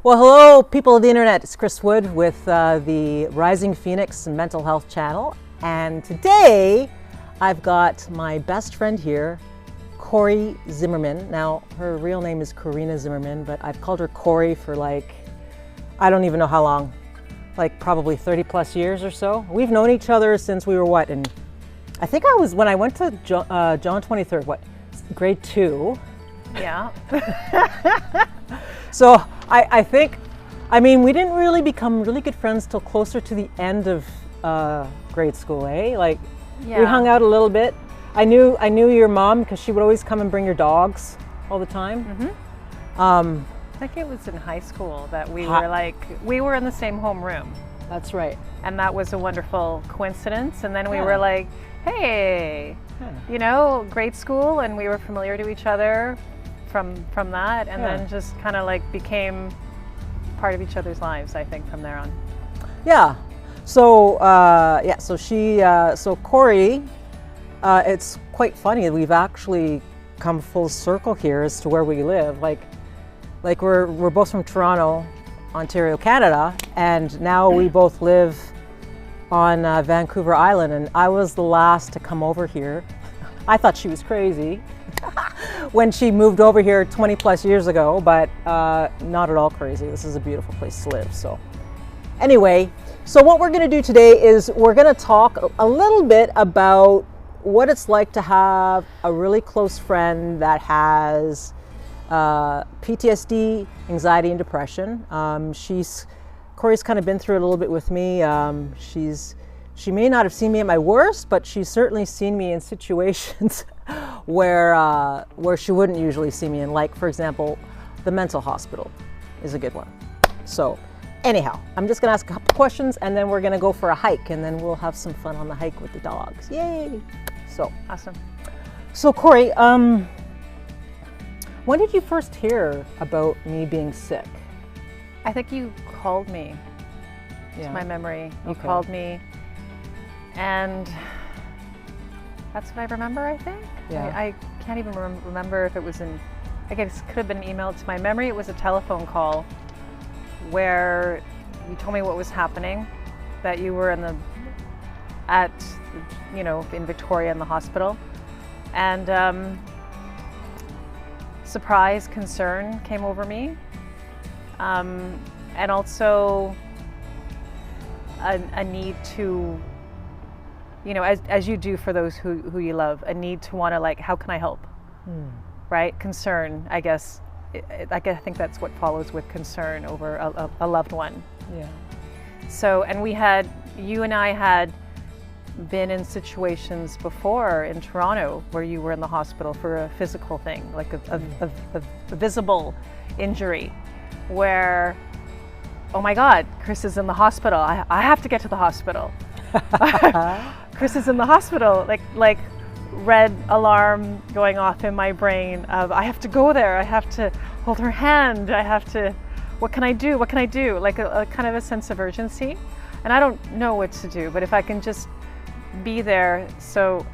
Well, hello, people of the internet. It's Kris Wood with the Rising Phoenix Mental Health Channel. And today I've got my best friend here, Corey Zimmerman. Now, her real name is Corina Zimmerman, but I've called her Corey for I don't even know how long, probably 30 plus years or so. We've known each other since we were I think when I went to John 23rd, grade 2. Yeah. So we didn't really become really good friends till closer to the end of grade school, eh? Yeah. We hung out a little bit. I knew your mom because she would always come and bring your dogs all the time. Mm-hmm. I think it was in high school that we were in the same homeroom. That's right. And that was a wonderful coincidence. And then we were like, hey, grade school, and we were familiar to each other from that, and then just kind of became part of each other's lives, I think, from there on. Yeah. So Corey, it's quite funny. We've actually come full circle here as to where we live. We're both from Toronto, Ontario, Canada, and now we both live on Vancouver Island. And I was the last to come over here. I thought she was crazy when she moved over here 20 plus years ago, but not at all crazy. This is a beautiful place to live. So anyway, so what we're going to do today is we're going to talk a little bit about what it's like to have a really close friend that has PTSD, anxiety, and depression. Corey's kind of been through it a little bit with me. She may not have seen me at my worst, but she's certainly seen me in situations where she wouldn't usually see me in. For example, the mental hospital is a good one. So anyhow, I'm just gonna ask a couple questions and then we're gonna go for a hike, and then we'll have some fun on the hike with the dogs. Yay! So awesome. So Corey, when did you first hear about me being sick? I think you called me. Yeah. To my memory. You called me, and that's what I remember, I think. Yeah. I can't even remember if it was I guess it could have been emailed to my memory. It was a telephone call where you told me what was happening, that you were in Victoria in the hospital. And surprise, concern came over me. And also a need to, as you do for those who you love, a need to want to how can I help? Right? Concern, I guess. I think that's what follows with concern over a loved one. Yeah. So, and you and I had been in situations before in Toronto where you were in the hospital for a physical thing, a visible injury, where, oh my God, Kris is in the hospital. I have to get to the hospital. Kris is in the hospital. Red alarm going off in my brain of I have to go there. I have to hold her hand. What can I do? What can I do? A kind of a sense of urgency. And I don't know what to do, but if I can just be there. So,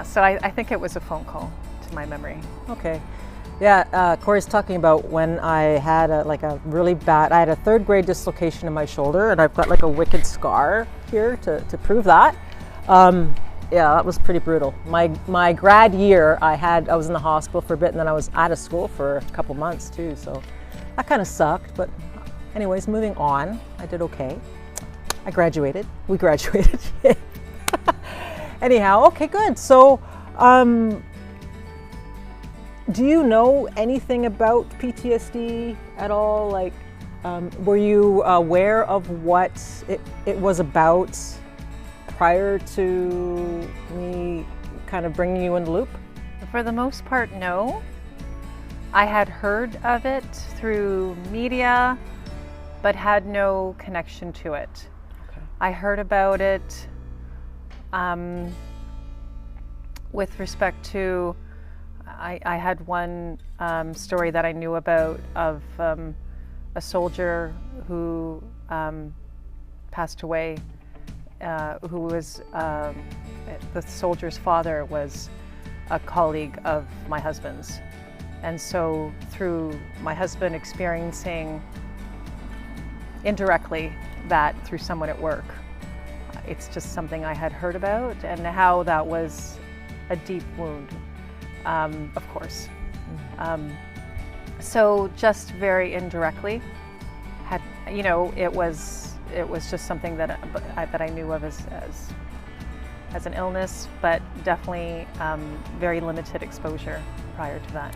so I think it was a phone call to my memory. Okay. Yeah, Corey's talking about when I had I had a third grade dislocation in my shoulder, and I've got a wicked scar here to prove that. That was pretty brutal. My grad year, I was in the hospital for a bit, and then I was out of school for a couple months too, so that kind of sucked. But anyways, moving on, I did okay. I graduated. We graduated. Anyhow, okay, good. So, do you know anything about PTSD at all? Were you aware of what it was about prior to me kind of bringing you in the loop? For the most part, no. I had heard of it through media, but had no connection to it. Okay. I heard about it with respect to, I had one story that I knew about of a soldier who passed away, who was, the soldier's father was a colleague of my husband's. And so through my husband experiencing indirectly that through someone at work, it's just something I had heard about, and how that was a deep wound, of course. So just very indirectly, had, you know, it was just something that I knew of as an illness, but definitely very limited exposure prior to that.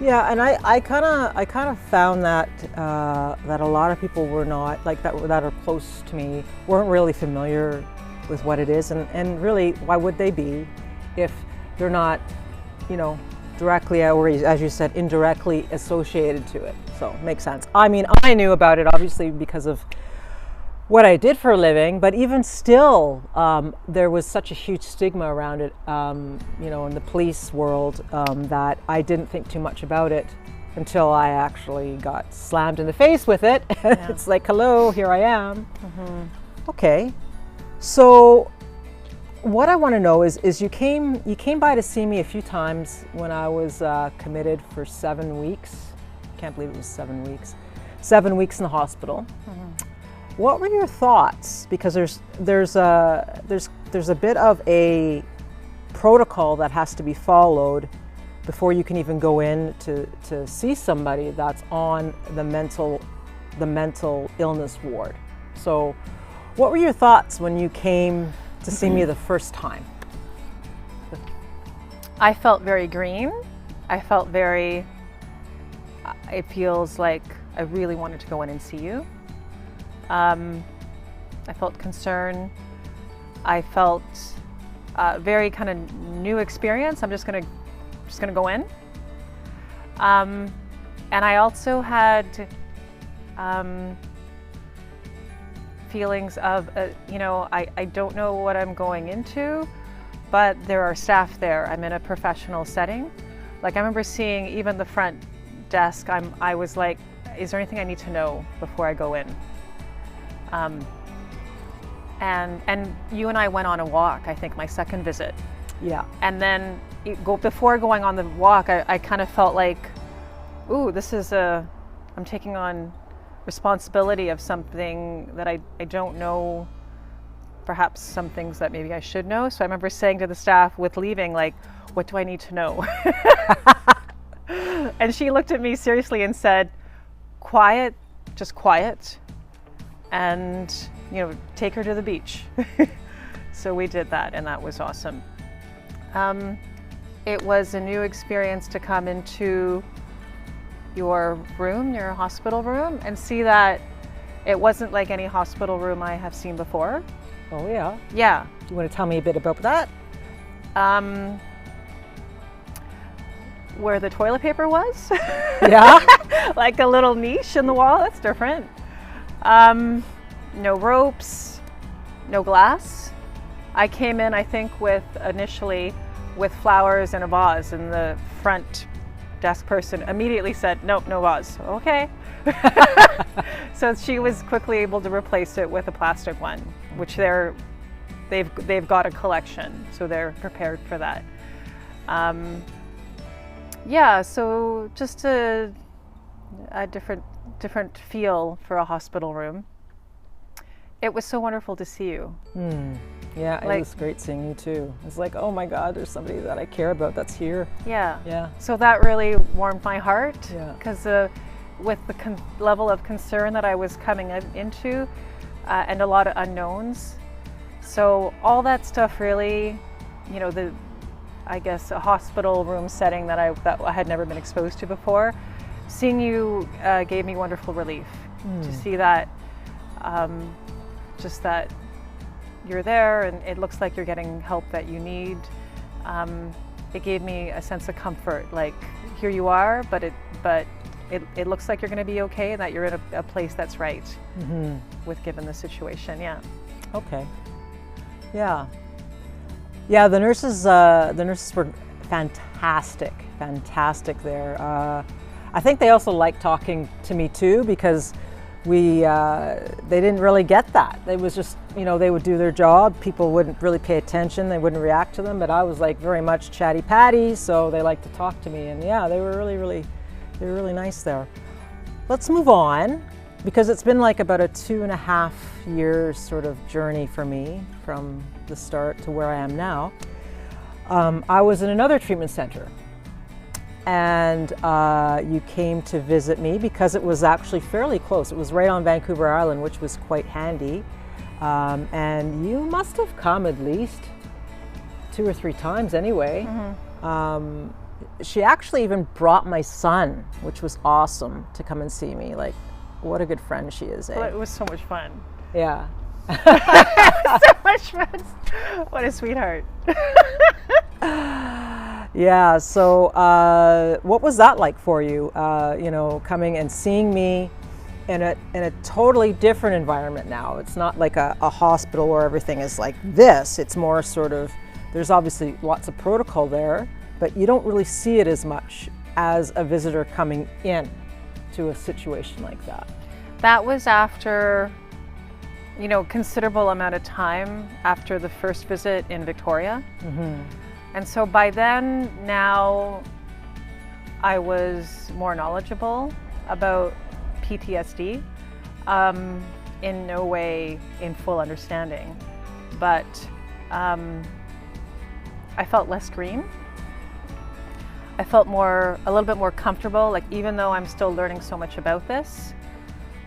Yeah, and I kind of found that that a lot of people were not like that are close to me weren't really familiar with what it is, and really, why would they be if they're not, you know, directly, or as you said, indirectly associated to it. So it makes sense. I mean, I knew about it obviously because of what I did for a living, but even still, there was such a huge stigma around it, you know, in the police world, that I didn't think too much about it until I actually got slammed in the face with it. Yeah. It's like, hello, here I am. Mm-hmm. Okay, so what I want to know is you came by to see me a few times when I was committed for 7 weeks. Can't believe it was 7 weeks. 7 weeks in the hospital. Mm-hmm. What were your thoughts? Because there's a bit of a protocol that has to be followed before you can even go in to see somebody that's on the mental illness ward. So, what were your thoughts when you came to see me the first time? I felt very green. I felt very. It feels like I really wanted to go in and see you. I felt concern. I felt very kind of new experience. I'm just gonna go in. And I also had feelings of, you know, I don't know what I'm going into, but there are staff there. I'm in a professional setting. Like, I remember seeing even the front desk. I was like, is there anything I need to know before I go in? And you and I went on a walk, I think my second visit. Yeah. And then before going on the walk, I kind of felt like, ooh, I'm taking on responsibility of something that I don't know, perhaps some things that maybe I should know. So I remember saying to the staff with leaving, like, what do I need to know? And she looked at me seriously and said, quiet, just quiet. And, you know, take her to the beach. So we did that, and that was awesome. It was a new experience to come into your room, your hospital room, and see that it wasn't like any hospital room I have seen before. Oh yeah? Yeah. Do you want to tell me a bit about that? Where the toilet paper was. Yeah? Like a little niche in the wall, that's different. No ropes, no glass. I came in, I think, initially with flowers and a vase, and the front desk person immediately said, nope, no vase. Okay. So she was quickly able to replace it with a plastic one, which they've got a collection, so they're prepared for that. Yeah, so just a different feel for a hospital room. It was so wonderful to see you. Yeah, it was great seeing you too. It's like, oh my God, there's somebody that I care about that's here. Yeah. Yeah. So that really warmed my heart. Yeah. Because with the level of concern that I was coming into, and a lot of unknowns, so all that stuff really, you know, I guess a hospital room setting that I had never been exposed to before. Seeing you gave me wonderful relief to see that, just that you're there and it looks like you're getting help that you need. It gave me a sense of comfort, like here you are, but it looks like you're going to be okay and that you're in a place that's right with given the situation. Yeah. Okay. Yeah. Yeah, the nurses were fantastic there. I think they also liked talking to me too, because they didn't really get that. It was just, they would do their job. People wouldn't really pay attention. They wouldn't react to them. But I was like very much chatty patty, so they liked to talk to me. And yeah, they were really nice there. Let's move on, because it's been like about a 2.5 years sort of journey for me from the start to where I am now. I was in another treatment center, and you came to visit me because it was actually fairly close. It was right on Vancouver Island, which was quite handy. And you must have come at least 2 or 3 times anyway. She actually even brought my son, which was awesome, to come and see me. Like, what a good friend she is, eh? Well, it was so much fun. Yeah. So much fun. What a sweetheart. Yeah, so what was that like for you, coming and seeing me in a totally different environment now? It's not like a hospital where everything is like this. It's more sort of, there's obviously lots of protocol there, but you don't really see it as much as a visitor coming in to a situation like that. That was after, considerable amount of time after the first visit in Victoria. And so by then, now I was more knowledgeable about PTSD, in no way in full understanding, but I felt less green. I felt a little bit more comfortable. Like, even though I'm still learning so much about this,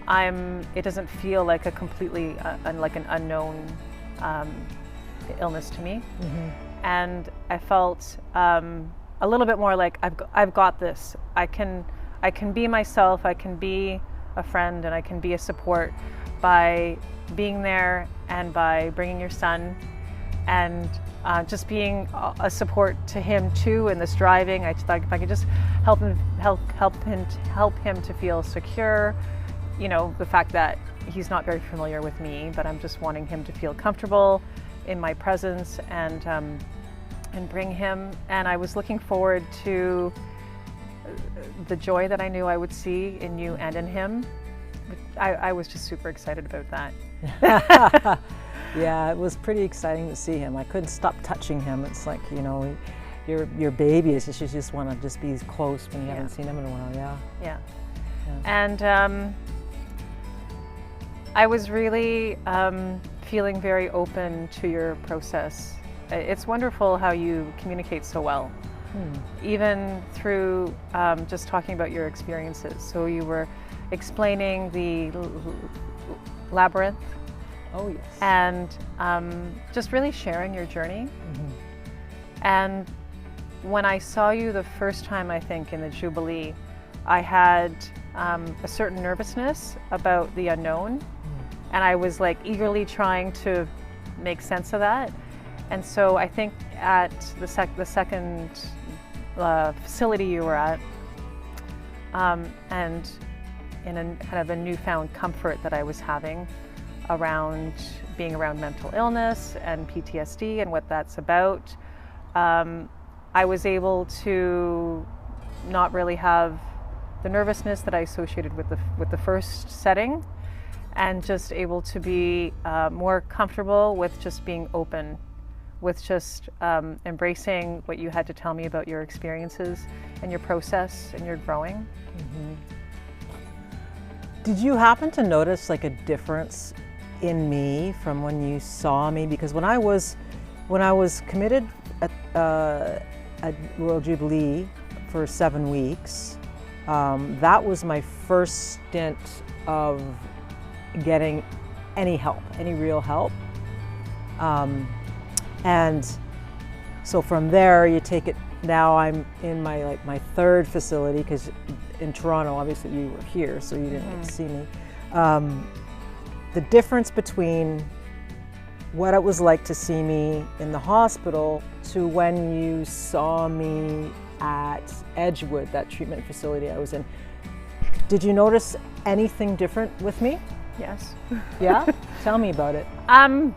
it doesn't feel like a completely, like an unknown illness to me. And I felt a little bit more like I've got this. I can be myself. I can be a friend, and I can be a support by being there and by bringing your son, and just being a support to him too in this driving. I thought if I could just help him to feel secure. The fact that he's not very familiar with me, but I'm just wanting him to feel comfortable in my presence, and bring him. And I was looking forward to the joy that I knew I would see in you and in him. I was just super excited about that. Yeah, it was pretty exciting to see him. I couldn't stop touching him. It's like, your baby is just, you just want to just be close when you haven't seen him in a while. Yeah. And I was really feeling very open to your process. It's wonderful how you communicate so well, even through just talking about your experiences. So you were explaining the labyrinth. Oh, yes. And just really sharing your journey. And when I saw you the first time, I think in the Jubilee, I had a certain nervousness about the unknown. And I was like eagerly trying to make sense of that. And so I think at the second facility you were at, and in a kind of a newfound comfort that I was having around being around mental illness and PTSD and what that's about, I was able to not really have the nervousness that I associated with the first setting, and just able to be more comfortable with just being open, with just embracing what you had to tell me about your experiences and your process and your growing. Did you happen to notice like a difference in me from when you saw me? Because when I was committed at Royal Jubilee for 7 weeks, that was my first stint of getting any help, any real help. And so from there you take it, now I'm in my third facility, because in Toronto, obviously you were here, so you didn't get to see me. The difference between what it was like to see me in the hospital to when you saw me at Edgewood, that treatment facility I was in, did you notice anything different with me? Yes. Yeah? Tell me about it. I'm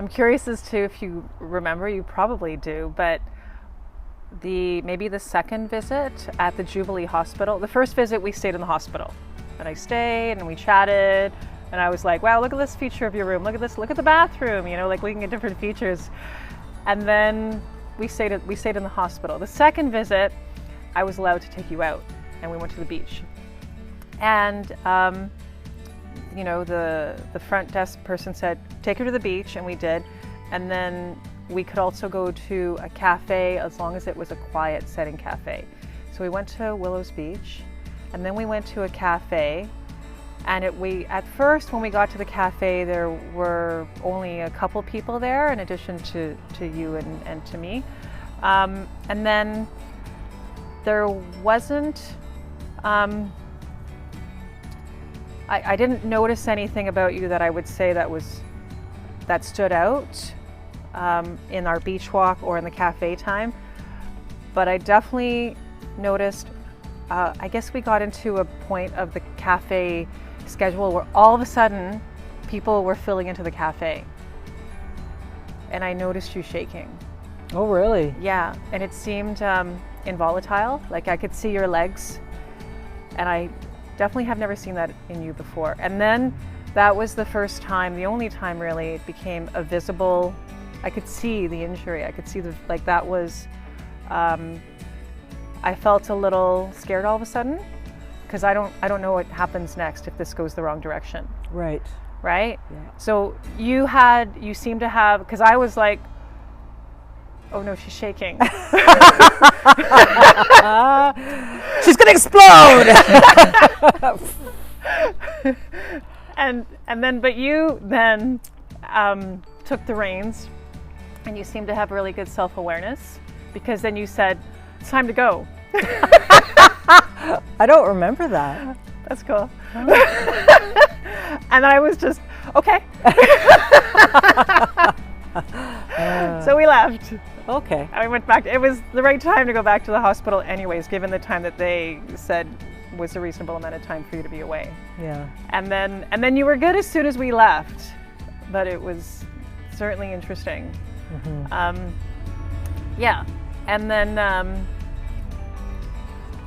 curious as to if you remember. You probably do, but maybe the second visit at the Jubilee Hospital. The first visit we stayed in the hospital, and I stayed and we chatted, and I was like, wow, look at this feature of your room, look at this, look at the bathroom, you know, like looking at different features. And then we stayed in the hospital. The second visit, I was allowed to take you out, and we went to the beach. And you know, the front desk person said, take her to the beach, and we did. And then we could also go to a cafe as long as it was a quiet setting cafe. So we went to Willows Beach, and then we went to a cafe. And at first, when we got to the cafe, there were only a couple people there, in addition to you and to me. And then there wasn't, I didn't notice anything about you that I would say that stood out in our beach walk or in the cafe time. But I definitely noticed, I guess we got into a point of the cafe schedule where all of a sudden people were filling into the cafe, and I noticed you shaking. Oh, really? Yeah, and it seemed involatile, like I could see your legs, and I definitely have never seen that in you before. And then that was the first time, the only time really, it became a visible, I could see the injury, I could see like that was, I felt a little scared all of a sudden, because I don't know what happens next if this goes the wrong direction. Right. Right? Yeah. So you seemed to have, because I was like, oh no, she's shaking. She's gonna explode. and then, but you then took the reins, and you seemed to have really good self-awareness, because then you said, it's time to go. I don't remember that. That's cool. And I was just, okay. So we left. Okay. And we went back. It was the right time to go back to the hospital anyways, given the time that they said was a reasonable amount of time for you to be away. Yeah. And then you were good as soon as we left, but it was certainly interesting. Mm-hmm. Yeah. And then,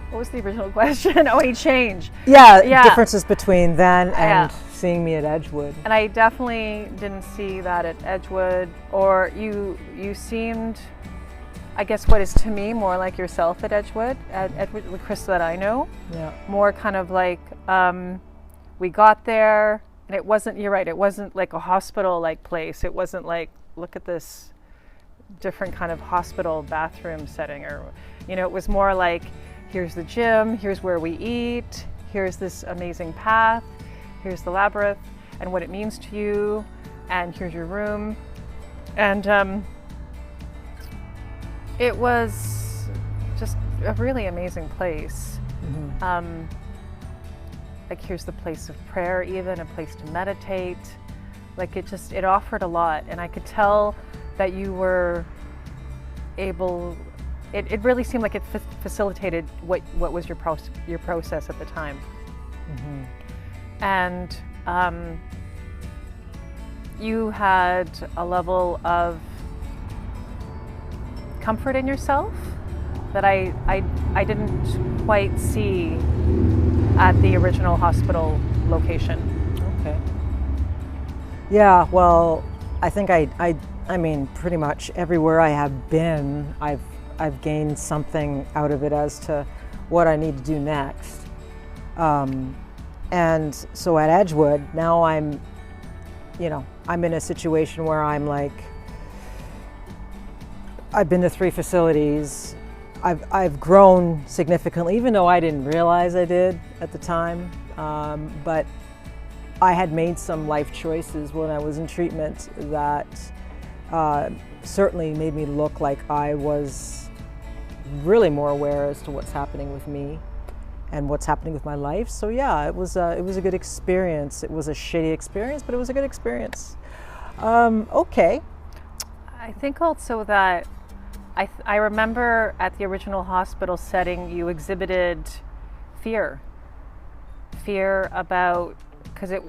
what was the original question? Oh, any change? Yeah, differences between then and seeing me at Edgewood. And I definitely didn't see that at Edgewood, or you seemed, I guess what is to me more like yourself at Edgewood, the Kris that I know. Yeah. More kind of like, we got there, and it wasn't, you're right, it wasn't like a hospital-like place. It wasn't like, look at this different kind of hospital bathroom setting, or, you know, it was more like, here's the gym, here's where we eat, here's this amazing path, here's the labyrinth and what it means to you, and here's your room. And it was just a really amazing place. Mm-hmm. Like, here's the place of prayer, even a place to meditate. Like, it offered a lot, and I could tell that you were able. It really seemed like it facilitated what was your process at the time. Mm-hmm. And you had a level of comfort in yourself that I didn't quite see at the original hospital location. Okay. Yeah, well, I think I mean, pretty much everywhere I have been, I've gained something out of it as to what I need to do next. And so at Edgewood, now I'm in a situation where I'm like, I've been to 3 facilities. I've grown significantly, even though I didn't realize I did at the time. But I had made some life choices when I was in treatment that certainly made me look like I was really more aware as to what's happening with me and what's happening with my life. So yeah, it was a good experience. It was a shitty experience, but it was a good experience. Okay. I think also that I remember at the original hospital setting, you exhibited fear about, because it,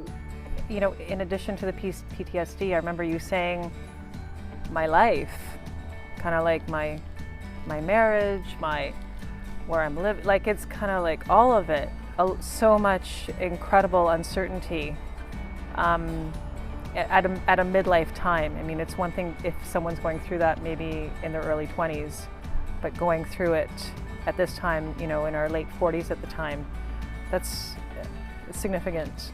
you know, in addition to the PTSD, I remember you saying my life, kind of like my my marriage, where I'm living. Like, it's kind of like all of it. So much incredible uncertainty at a midlife time. I mean, it's one thing if someone's going through that maybe in their early 20s, but going through it at this time, in our late 40s at the time, that's significant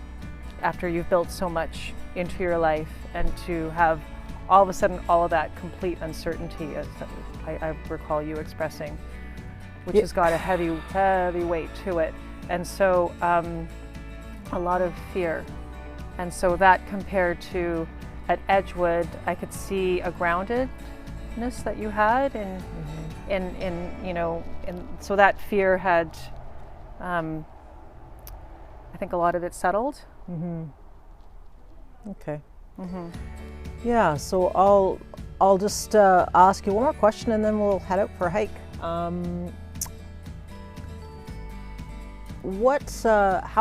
after you've built so much into your life, and to have all of a sudden all of that complete uncertainty, as I recall you expressing, which has got a heavy weight to it. And so a lot of fear. And so that compared to at Edgewood, I could see a groundedness that you had and so that fear had, I think a lot of it settled. Okay. Yeah, so I'll just ask you one more question and then we'll head out for a hike. How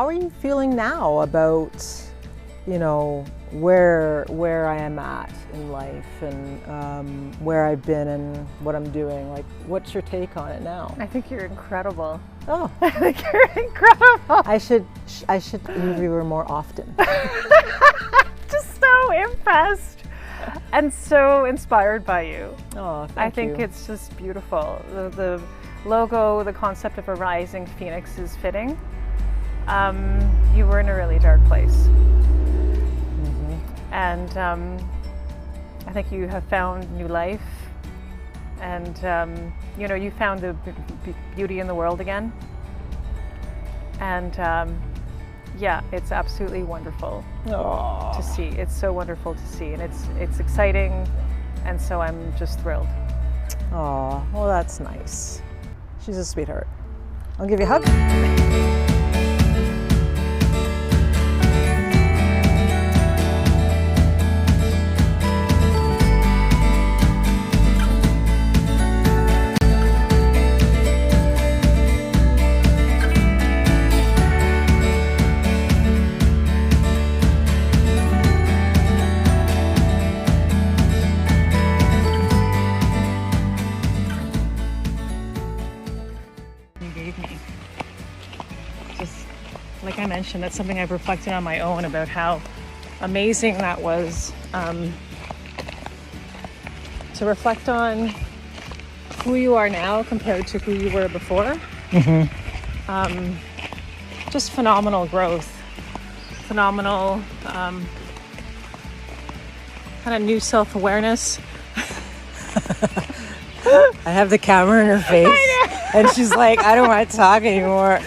are you feeling now about, where I am at in life and where I've been and what I'm doing? Like, what's your take on it now? I think you're incredible. Oh, I think you're incredible. I should interview her more often. Just so impressed and so inspired by you. Oh, thank I think you. it's just beautiful. The logo, the concept of a rising phoenix is fitting. You were in a really dark place. And I think you have found new life, and you found the beauty in the world again. And yeah, it's absolutely wonderful to see. It's so wonderful to see, and it's exciting, and so I'm just thrilled. Oh, well, that's nice. She's a sweetheart. I'll give you a hug. Like I mentioned, that's something I've reflected on my own about how amazing that was. To reflect on who you are now compared to who you were before. Just phenomenal growth, phenomenal kind of new self-awareness. I have the camera in her face, and she's like, I don't want to talk anymore.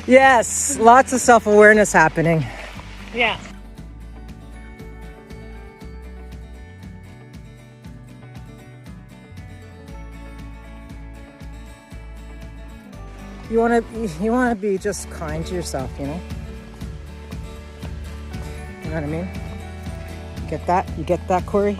Yes, lots of self-awareness happening. Yeah. You want to be just kind to yourself, You know what I mean? You get that, Corey?